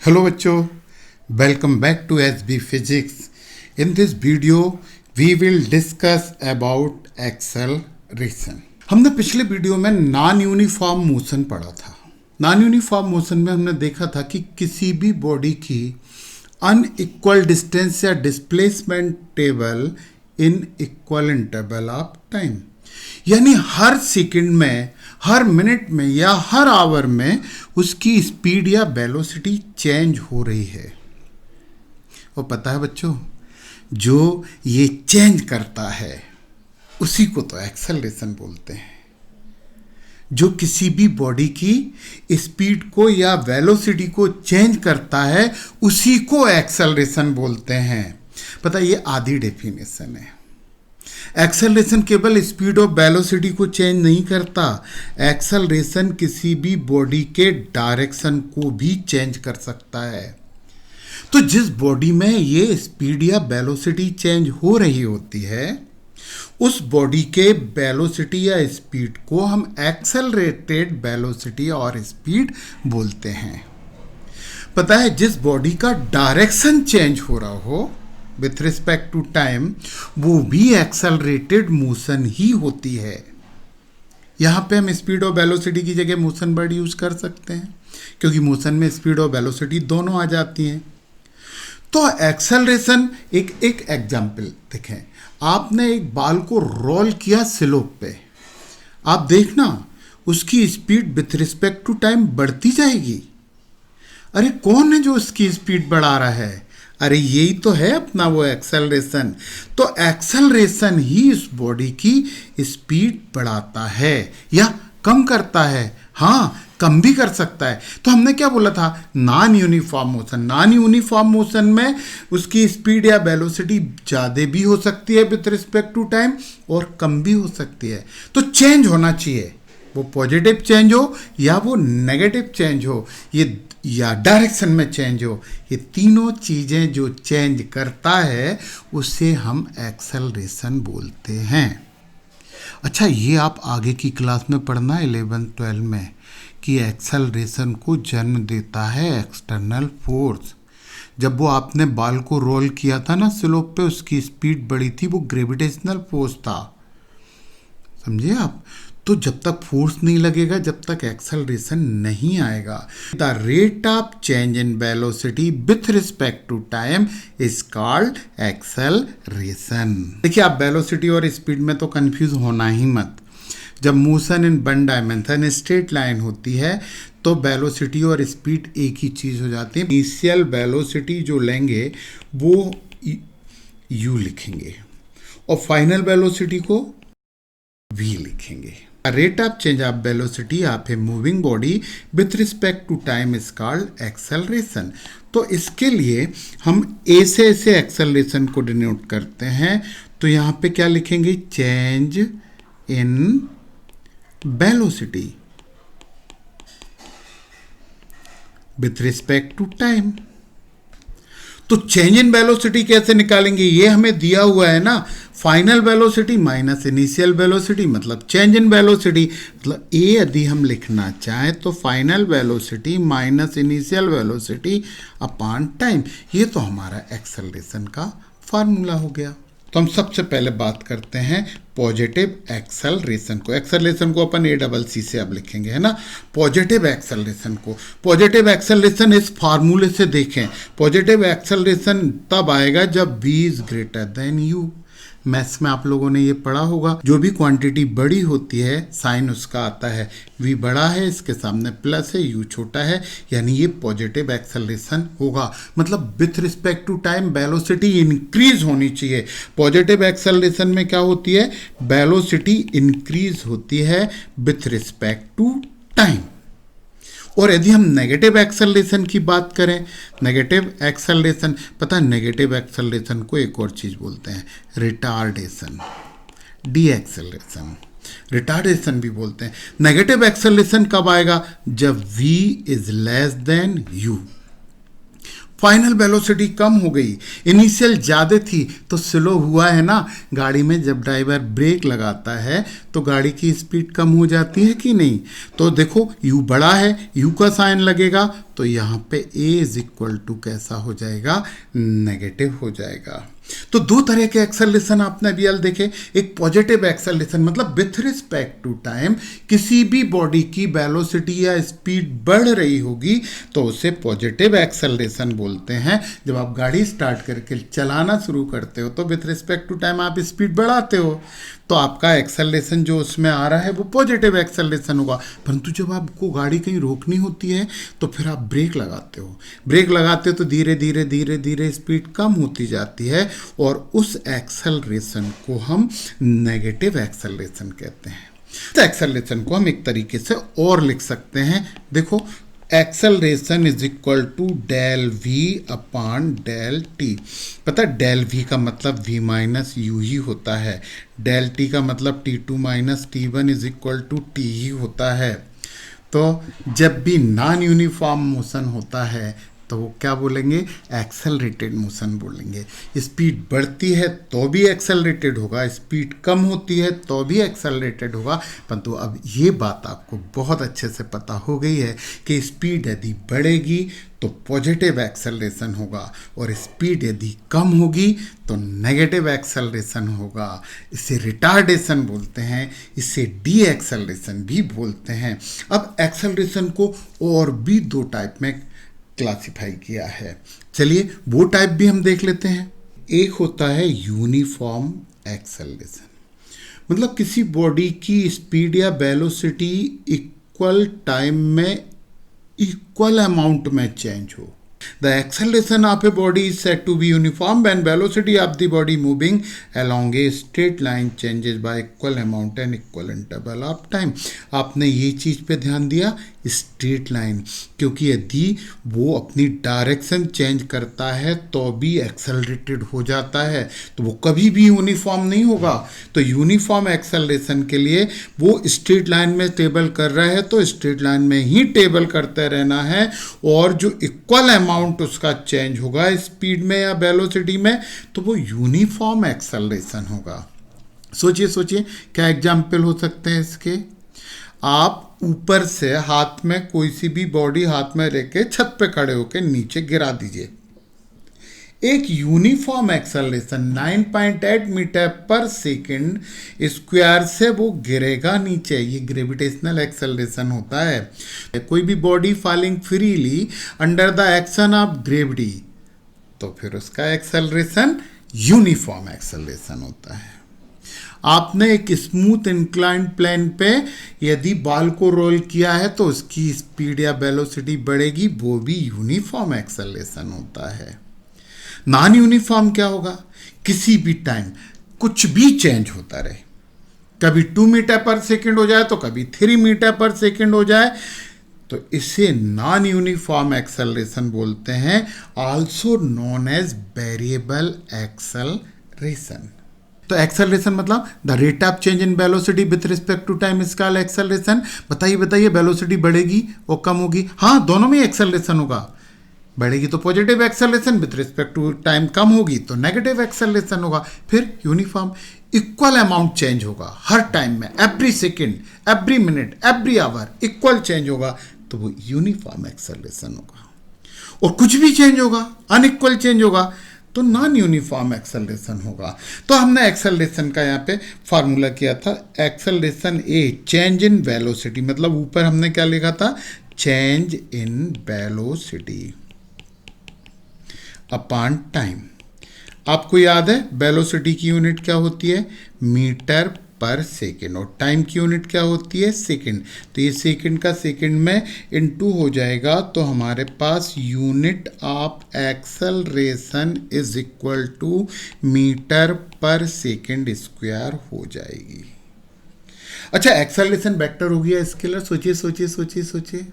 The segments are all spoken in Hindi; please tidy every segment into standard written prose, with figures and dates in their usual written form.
Hello बच्चों, welcome back to SB Physics. In this video, we will discuss about acceleration. हमने पिछले वीडियो में नॉन यूनिफॉर्म मोशन पढ़ा था। नॉन यूनिफॉर्म मोशन में हमने देखा था कि किसी भी बॉडी की अनइक्वल डिस्टेंस या displacement table in equal interval of time, यानी हर सेकंड में, हर मिनट में या हर आवर में उसकी स्पीड या वेलोसिटी चेंज हो रही है। और पता है बच्चों, जो ये चेंज करता है उसी को तो एक्सेलरेशन बोलते हैं। जो किसी भी बॉडी की स्पीड को या वेलोसिटी को चेंज करता है उसी को एक्सेलरेशन बोलते हैं। पता है, ये आधी डेफिनेशन है। एक्सेलरेशन केवल स्पीड और वेलोसिटी को चेंज नहीं करता, एक्सेलरेशन किसी भी बॉडी के डायरेक्शन को भी चेंज कर सकता है। तो जिस बॉडी में ये स्पीड या वेलोसिटी चेंज हो रही होती है, उस बॉडी के वेलोसिटी या स्पीड को हम एक्सेलरेटेड वेलोसिटी और स्पीड बोलते हैं। पता है, जिस बॉडी का डायरेक्शन चेंज हो रहा हो विथ रिस्पेक्ट टू टाइम, वो भी एक्सेलरेटेड मोशन ही होती है। यहाँ पे हम स्पीड और वेलोसिटी की जगह मोशन वर्ड यूज कर सकते हैं, क्योंकि मोशन में स्पीड और वेलोसिटी दोनों आ जाती हैं। तो एक्सेलरेशन, एक एग्जाम्पल देखें। आपने एक बाल को रोल किया स्लोप पे, आप देखना उसकी speed with respect to time बढ़ती जाएगी। अरे कौन है जो उसकी स्पीड बढ़ा रहा है? अरे यही तो है अपना वो एक्सेलरेशन। तो एक्सेलरेशन ही इस बॉडी की स्पीड बढ़ाता है या कम करता है। हाँ, कम भी कर सकता है। तो हमने क्या बोला था? Non uniform motion. Non uniform motion में उसकी स्पीड या वेलोसिटी ज़्यादा भी हो सकती है विथ रिस्पेक्ट टू टाइम और कम भी हो सकती है। तो चेंज होना चाहिए, वो पॉजिटिव चेंज हो या वो नेगेटिव चेंज हो, ये या डायरेक्शन में चेंज हो, ये तीनों चीज़ें जो चेंज करता है उसे हम एक्सेलरेशन बोलते हैं। अच्छा, ये आप आगे की क्लास में पढ़ना 11-12 में कि एक्सेलरेशन को जन्म देता है एक्सटर्नल फोर्स। जब वो आपने बाल को रोल किया था ना स्लोप पे, उसकी स्पीड बढ़ी थी, वो ग्रेविटेशनल फोर्स था। समझे आप? तो जब तक फोर्स नहीं लगेगा, जब तक एक्सेलरेशन नहीं आएगा। The rate of change in velocity with respect to time is called acceleration. देखिए, आप वेलोसिटी और स्पीड में तो कंफ्यूज होना ही मत। जब motion in one dimension straight line होती है तो वेलोसिटी और स्पीड एक ही चीज हो जाती है। इनिशियल वेलोसिटी जो लेंगे वो u लिखेंगे और फाइनल वेलोसिटी को v लिखेंगे। Rate of change of velocity of a moving body with respect to time is called acceleration. तो इसके लिए हम ए से ऐसे एक्सेलरेशन को डिनोट करते हैं। तो यहाँ पे क्या लिखेंगे? Change in velocity with respect to time. तो चेंज इन वेलोसिटी कैसे निकालेंगे? ये हमें दिया हुआ है ना, final velocity minus initial velocity मतलब चेंज इन वेलोसिटी। मतलब ए यदि हम लिखना चाहें तो final velocity minus initial velocity upon time. ये तो हमारा एक्सेलरेशन का फार्मूला हो गया। तो हम सबसे पहले बात करते हैं पॉजिटिव एक्सेलरेशन को। एक्सेलरेशन को अपन ACC से अब लिखेंगे, है ना। पॉजिटिव एक्सेलरेशन को, पॉजिटिव एक्सेलरेशन इस फार्मूले से देखें। पॉजिटिव एक्सेलरेशन तब आएगा जब v is greater than u। Maths में आप लोगों ने ये पढ़ा होगा, जो भी क्वांटिटी बड़ी होती है साइन उसका आता है। v बड़ा है, इसके सामने प्लस है, u छोटा है, यानी ये पॉजिटिव एक्सेलरेशन होगा। मतलब with respect to time velocity increase होनी चाहिए। पॉजिटिव एक्सेलरेशन में क्या होती है? वेलोसिटी इंक्रीज होती है विथ रिस्पेक्ट टू टाइम। और यदि हम नेगेटिव एक्सेलरेशन की बात करें, नेगेटिव एक्सेलरेशन, पता है नेगेटिव एक्सेलरेशन को एक और चीज बोलते हैं, रिटार्डेशन, डी एक्सेलरेशन, रिटार्डेशन भी बोलते हैं। नेगेटिव एक्सेलरेशन कब आएगा? जब v is less than u। Final velocity कम हो गई, इनिशियल ज़्यादा थी तो स्लो हुआ है ना। गाड़ी में जब ड्राइवर ब्रेक लगाता है तो गाड़ी की स्पीड कम हो जाती है कि नहीं। तो देखो u बड़ा है, u का साइन लगेगा तो यहाँ पे a इज इक्वल टू कैसा हो जाएगा, नेगेटिव हो जाएगा। तो दो तरह के एक्सेलरेशन आपने अभी अल देखे, एक पॉजिटिव एक्सेलरेशन मतलब विथ रिस्पेक्ट टू टाइम किसी भी बॉडी की वेलोसिटी या स्पीड बढ़ रही होगी तो उसे पॉजिटिव एक्सेलरेशन बोलते हैं। जब आप गाड़ी स्टार्ट करके चलाना शुरू करते हो तो विथ रिस्पेक्ट टू टाइम आप स्पीड बढ़ाते हो, तो आपका एक्सेलरेशन जो उसमें आ रहा है वो पॉजिटिव एक्सेलरेशन होगा। परंतु जब आपको गाड़ी कहीं रोकनी होती है तो फिर आप ब्रेक लगाते हो, ब्रेक लगाते हो तो धीरे धीरे धीरे धीरे स्पीड कम होती जाती है और उस एक्सेलरेशन को हम नेगेटिव एक्सेलरेशन कहते हैं। इस एक्सेलरेशन को हम एक तरीके से और लिख सकते हैं, देखो acceleration is equal to del v upon del t. पता है डेल वी का मतलब v माइनस यू ही होता है, डेल टी का मतलब t2 minus t1 is equal to t ही होता है। तो जब भी नॉन यूनिफॉर्म मोशन होता है तो वो क्या बोलेंगे, एक्सेलरेटेड मोशन बोलेंगे। स्पीड बढ़ती है तो भी एक्सेलरेटेड होगा, स्पीड कम होती है तो भी एक्सेलरेटेड होगा। परंतु अब ये बात आपको बहुत अच्छे से पता हो गई है कि स्पीड यदि बढ़ेगी तो पॉजिटिव एक्सेलरेशन होगा और स्पीड यदि कम होगी तो नेगेटिव एक्सेलरेशन होगा। इसे रिटार्डेशन बोलते हैं, इसे डी एक्सेलरेशन भी बोलते हैं। अब एक्सेलरेशन को और भी दो टाइप में क्लासिफाई किया है, चलिए वो टाइप भी हम देख लेते हैं। एक होता है यूनिफॉर्म एक्सेलरेशन, मतलब किसी बॉडी की स्पीड या वेलोसिटी इक्वल टाइम में इक्वल अमाउंट में चेंज हो। The acceleration of a body is said to be uniform when velocity of the body moving along a straight line changes by equal amount and equal interval of time। आपने ये चीज़ पे ध्यान दिया, स्ट्रेट लाइन, क्योंकि यदि वो अपनी डायरेक्शन चेंज करता है तो भी एक्सेलरेटेड हो जाता है, तो वो कभी भी यूनिफॉर्म नहीं होगा। तो यूनिफॉर्म एक्सेलरेशन के लिए वो स्ट्रेट लाइन में टेबल कर रहा है तो स्ट्रेट लाइन में ही टेबल करते रहना है, और जो इक्वल अमाउंट उसका चेंज होगा स्पीड में या वेलोसिटी में तो वो यूनिफॉर्म एक्सेलरेशन होगा। सोचिए सोचिए क्या एग्जाम्पल हो सकते हैं इसके। आप ऊपर से हाथ में कोई सी भी बॉडी हाथ में लेके छत पे खड़े होके नीचे गिरा दीजिए, एक यूनिफॉर्म एक्सेलरेशन 9.8 मीटर पर सेकंड स्क्वायर से वो गिरेगा नीचे, ये ग्रेविटेशनल एक्सेलरेशन होता है। कोई भी body falling freely under the action of gravity तो फिर उसका एक्सेलरेशन यूनिफॉर्म एक्सेलरेशन होता है। आपने एक स्मूथ इंक्लाइंड प्लेन पे यदि बाल को रोल किया है तो उसकी स्पीड या वेलोसिटी बढ़ेगी, वो भी यूनिफॉर्म एक्सेलरेशन होता है। नॉन यूनिफॉर्म क्या होगा, किसी भी टाइम कुछ भी चेंज होता रहे, कभी 2 मीटर पर सेकंड हो जाए तो कभी 3 मीटर पर सेकंड हो जाए, तो इसे नॉन यूनिफॉर्म एक्सेलरेशन बोलते हैं, also known as variable acceleration. तो एक्सेलरेशन मतलब the rate of change in velocity with respect to time is called acceleration. बताइए वेलोसिटी बढ़ेगी और कम होगी, हाँ दोनों में एक्सेलरेशन होगा। बढ़ेगी तो positive acceleration, with respect to time कम होगी तो नेगेटिव एक्सेलरेशन होगा। फिर यूनिफॉर्म, इक्वल अमाउंट चेंज होगा हर टाइम में, every second, every minute, every hour equal change होगा तो वो यूनिफॉर्म एक्सेलरेशन होगा। और कुछ भी चेंज होगा, अनइक्वल चेंज होगा तो नॉन यूनिफॉर्म एक्सेलरेशन होगा। तो हमने एक्सेलरेशन का यहाँ पे फार्मूला किया था, acceleration A change in velocity, मतलब ऊपर हमने क्या लिखा था, change in velocity upon time. आपको याद है वेलोसिटी की यूनिट क्या होती है, मीटर पर सेकेंड, और टाइम की यूनिट क्या होती है, सेकेंड। तो ये सेकेंड का सेकेंड में इनटू हो जाएगा तो हमारे पास unit of acceleration is equal to metre per second square हो जाएगी। अच्छा, एक्सेलरेशन वेक्टर हो गया स्केलर। सोचिए सोचिए सोचिए सोचिए,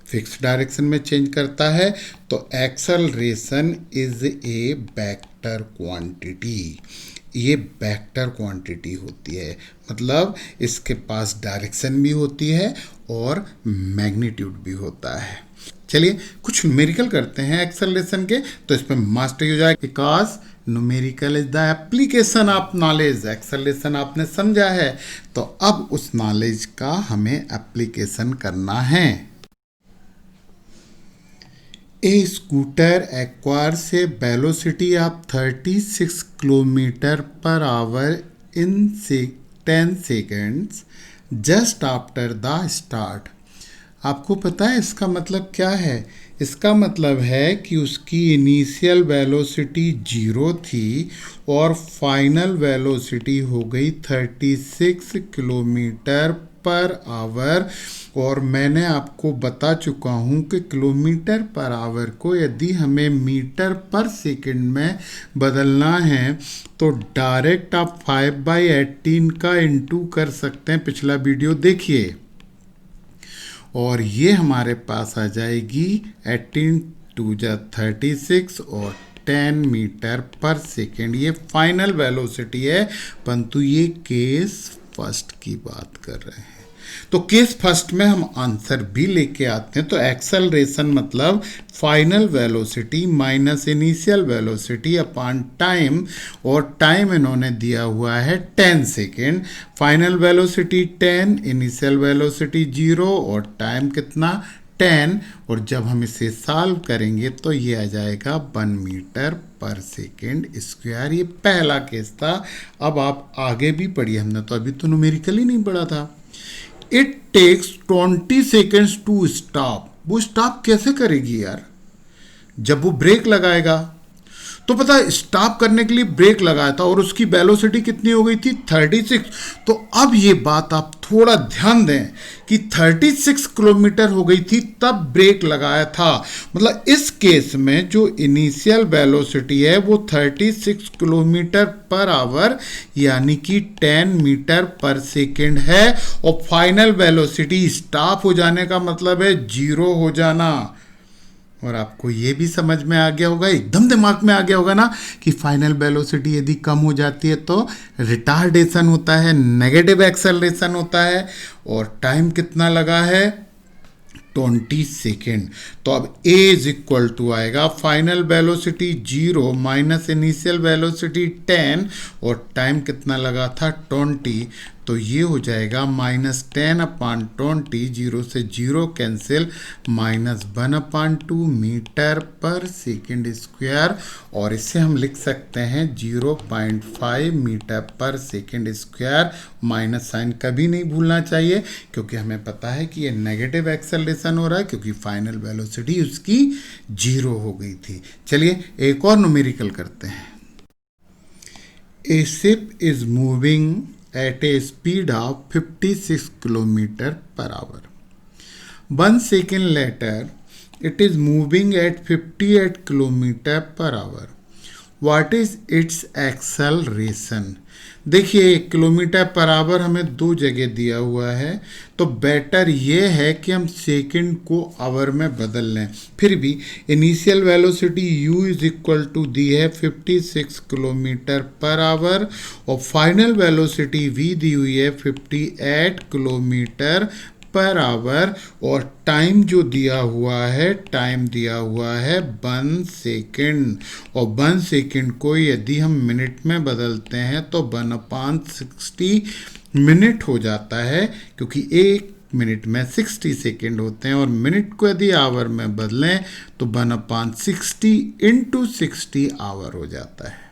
फिक्स डायरेक्शन में चेंज करता है तो acceleration is a vector quantity. ये वेक्टर क्वांटिटी होती है, मतलब इसके पास डायरेक्शन भी होती है और मैग्नीट्यूड भी होता है। चलिए कुछ न्यूमेरिकल करते हैं एक्सेलरेशन के, तो इसमें मास्टरी हो जाएगा, because numerical is the application of knowledge. Acceleration आपने समझा है तो अब उस नॉलेज का हमें एप्लीकेशन करना है। A scooter acquires a velocity of 36 kilometer per hour in 10 seconds just after the start. आपको पता है इसका मतलब क्या है? इसका मतलब है कि उसकी इनिशियल वेलोसिटी 0 थी और फाइनल वेलोसिटी हो गई 36 किलोमीटर पर आवर। और मैंने आपको बता चुका हूँ कि किलोमीटर पर आवर को यदि हमें मीटर पर सेकंड में बदलना है तो डायरेक्ट आप 5/18 का इंटू कर सकते हैं। पिछला वीडियो देखिए और ये हमारे पास आ जाएगी 18 टू जा 36 और 10 मीटर पर सेकेंड। ये फाइनल वेलोसिटी है, परंतु ये केस फर्स्ट की बात कर रहे हैं। तो केस फर्स्ट में हम आंसर भी लेके आते हैं। तो एक्सेलरेशन मतलब final velocity minus initial velocity upon time, और टाइम इन्होंने दिया हुआ है 10 second. Final velocity 10, initial velocity 0 और टाइम कितना 10। और जब हम इसे सॉल्व करेंगे तो ये आ जाएगा 1 मीटर पर सेकेंड स्क्वायर। ये पहला केस था। अब आप आगे भी पढ़िए, हमने तो अभी तो न्यूमेरिकल ही नहीं पढ़ा था। It takes 20 seconds to stop. वो स्टॉप कैसे करेगी यार? जब वो ब्रेक लगाएगा तो पता है स्टॉप करने के लिए ब्रेक लगाया था और उसकी वेलोसिटी कितनी हो गई थी 36। तो अब ये बात आप थोड़ा ध्यान दें कि 36 किलोमीटर हो गई थी तब ब्रेक लगाया था। मतलब इस केस में जो इनिशियल वेलोसिटी है वो 36 किलोमीटर पर आवर यानी कि 10 मीटर पर सेकेंड है, और फाइनल वेलोसिटी स्टॉप हो जाने का मतलब है 0 हो जाना। और आपको ये भी समझ में आ गया होगा, एकदम दिमाग में आ गया होगा ना कि फाइनल वेलोसिटी यदि कम हो जाती है तो रिटार्डेशन होता है, नेगेटिव एक्सेलरेशन होता है। और टाइम कितना लगा है 20 सेकेंड। तो अब A इज इक्वल टू आएगा final velocity 0 minus initial velocity 10 और टाइम कितना लगा था 20। तो ये हो जाएगा -10 अपॉन 20, 0 से 0 cancel, -1/2 metre per second square. और इसे हम लिख सकते हैं 0.5 metre per second square. Minus sign कभी नहीं भूलना चाहिए क्योंकि हमें पता है कि ये नेगेटिव एक्सेलरेशन हो रहा है क्योंकि फाइनल वेलोसिटी उसकी 0 हो गई थी। चलिए एक और न्यूमेरिकल करते हैं। ए ship is moving at a speed of 56 kilometer per hour. 1 second later, it is moving at 58 kilometer per hour. What is its acceleration? देखिए किलोमीटर पर आवर हमें 2 जगह दिया हुआ है, तो बेटर ये है कि हम सेकंड को आवर में बदल लें। फिर भी initial velocity u is equal to दी है 56 किलोमीटर पर आवर और फाइनल वेलोसिटी v दी हुई है 58 किलोमीटर पर आवर। और टाइम जो दिया हुआ है, टाइम दिया हुआ है 1 सेकेंड, और 1 सेकेंड को यदि हम मिनट में बदलते हैं तो 1/60 मिनट हो जाता है क्योंकि 1 मिनट में 60 सेकेंड होते हैं। और मिनट को यदि आवर में बदलें तो 1/60 इंटू 60 आवर हो जाता है।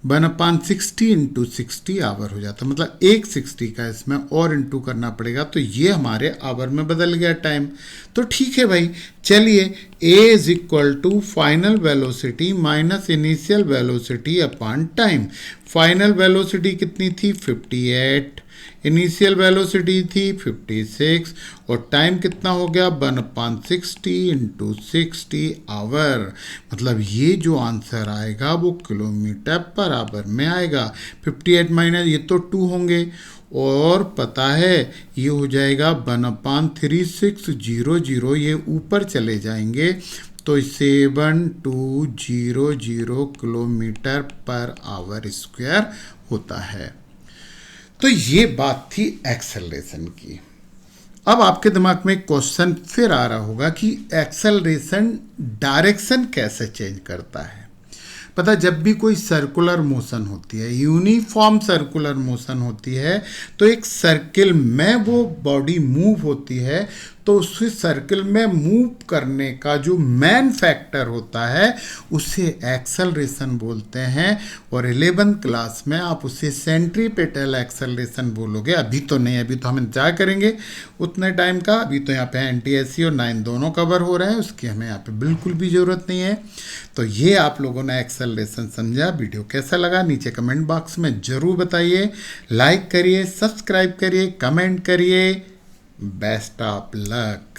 1/60 इंटू 60 आवर हो जाता है, मतलब 160 का इसमें और इंटू करना पड़ेगा, तो ये हमारे आवर में बदल गया टाइम। तो ठीक है भाई, चलिए A is equal to final velocity minus initial velocity upon time. Final velocity कितनी थी 58, इनिशियल वेलोसिटी थी 56 और टाइम कितना हो गया 1/60 इंटू 60 आवर। मतलब ये जो आंसर आएगा वो किलोमीटर पर आवर में आएगा। 58 माइनस ये तो 2 होंगे और पता है ये हो जाएगा 1/3600, ये ऊपर चले जाएंगे तो 7200 किलोमीटर पर आवर स्क्वायर होता है। तो ये बात थी एक्सेलरेशन की। अब आपके दिमाग में एक क्वेश्चन फिर आ रहा होगा कि एक्सेलरेशन डायरेक्शन कैसे चेंज करता है। पता जब भी कोई सर्कुलर मोशन होती है, यूनिफॉर्म सर्कुलर मोशन होती है, तो एक सर्किल में वो बॉडी मूव होती है तो उस सर्किल में मूव करने का जो मेन फैक्टर होता है उसे एक्सेलरेशन बोलते हैं। और 11th क्लास में आप उसे सेंट्रीपेटल एक्सेलरेशन बोलोगे। अभी तो नहीं, अभी तो हम इंतजार करेंगे उतने टाइम का। अभी तो यहाँ पे NTSC और 9 दोनों कवर हो रहे हैं, उसकी हमें यहाँ पे बिल्कुल भी ज़रूरत नहीं है। तो ये आप लोगों ने एक्सेलरेशन समझा। वीडियो कैसा लगा नीचे कमेंट बॉक्स में ज़रूर बताइए। लाइक करिए, सब्सक्राइब करिए, कमेंट करिए। Best of luck.